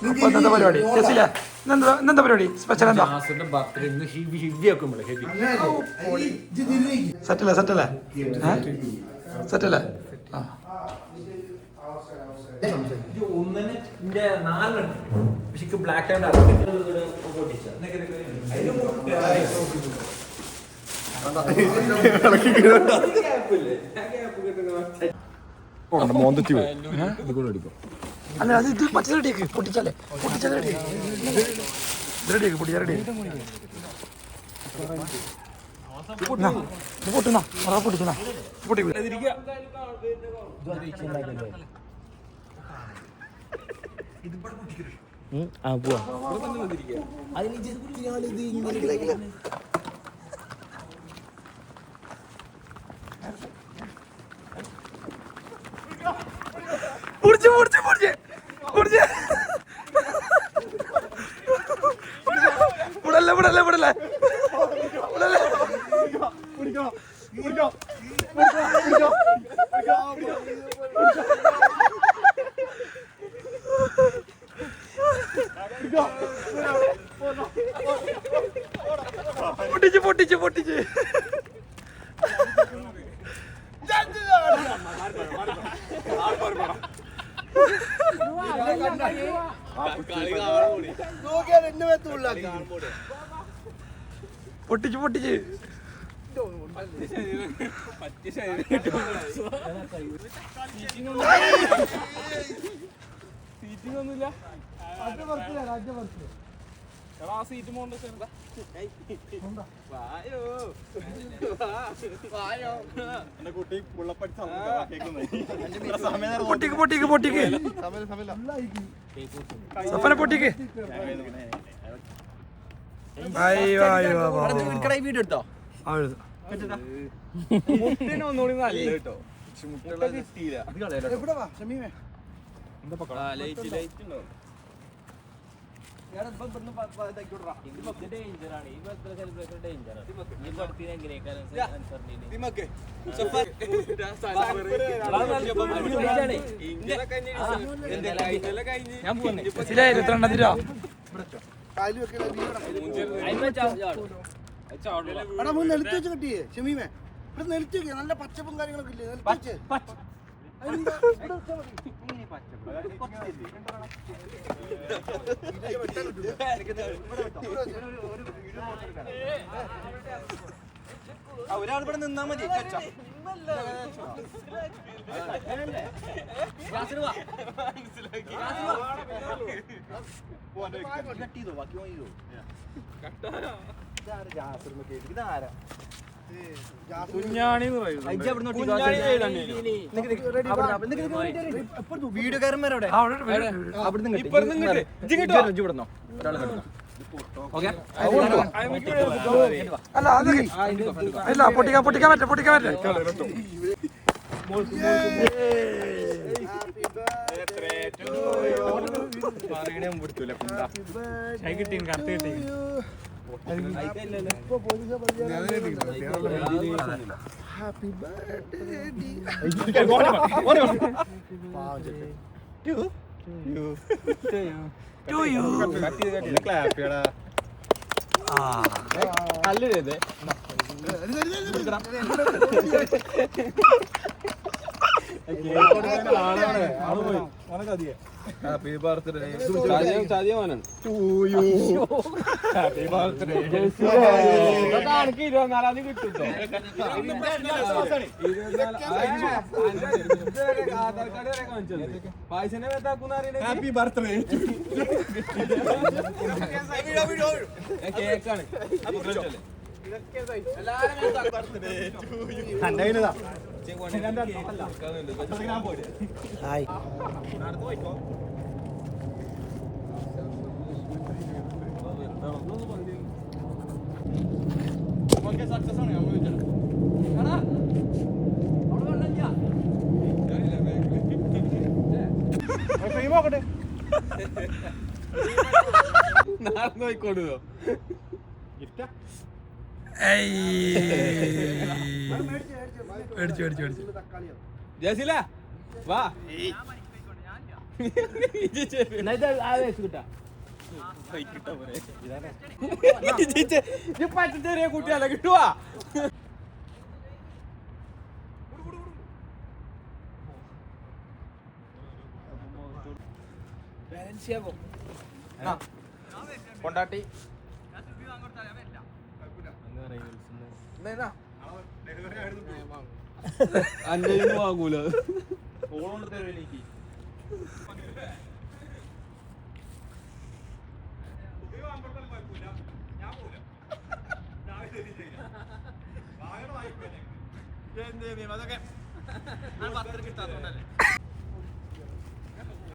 ഇന്നത്തെ പരിപാടി ജസില ഇന്നെന്താ പരിപാടി സ്പെഷ്യൽ എന്താ സെറ്റല്ലേ സെറ്റല്ലേ സെറ്റല്ലേ അല്ല അത് ഇത് മറ്റേ റെഡിയാക്ക് പൊട്ടിച്ചാലേ പൊട്ടിച്ചാൽ റെഡിയാക്ക് പൊട്ടിച്ചാൽ റെഡി പൊട്ടുന്ന പൊട്ടിക്കുന്ന പൊട്ടി പൊട്ടിച്ച് പൊട്ടിച്ച് പൊട്ടിച്ച് പൊട്ടിച്ച് സീറ്റിംഗൊന്നുമില്ല സീറ്റ് മോണ്ട പൊട്ടിക്ക് പൊട്ടിക്ക് പൊട്ടിക്ക് സഫന പൊട്ടിക്ക് വീഡിയോ എടുത്തോ ഒന്നുകൂടി നല്ല കേട്ടോ ലൈറ്റ് ഉണ്ടോ കിട്ടിയേ ഷമീമേ ഇവിടെ നെലിച്ചു നല്ല പച്ചപ്പും കാര്യങ്ങളൊക്കെ ഇല്ലേ ഒരാളിവിടെ നിന്നാ മതി വീടുകാരന്മാരോടെ അല്ല പൊട്ടിക്കാൻ പറ്റേ കിട്ടി കറക്റ്റ് കിട്ടി ഹാപ്പി ഹാപ്പി ബർത്ത്ഡേ ചതിയോനാണ് ഹാപ്പി ബർത്ത്ഡേ 24 കിട്ടും പായസനെ ഹാപ്പി ബർത്ത്ഡേ കേക്കാണ് ഹായ് സക്സസ് ആണ് നമ്മൾ നോക്കട്ടെ നാളെ നോയിക്കോടുതോ മേടിച്ചു ജസില വാ ചെറിയ കുട്ടിയല്ല കിട്ടുവാ കൊണ്ടാട്ടി അന്റെ വാങ്ങൂല ഓളോണ്ട് തരുവ എനിക്ക് അതൊക്കെ കിട്ടാത്തോണ്ടല്ലേ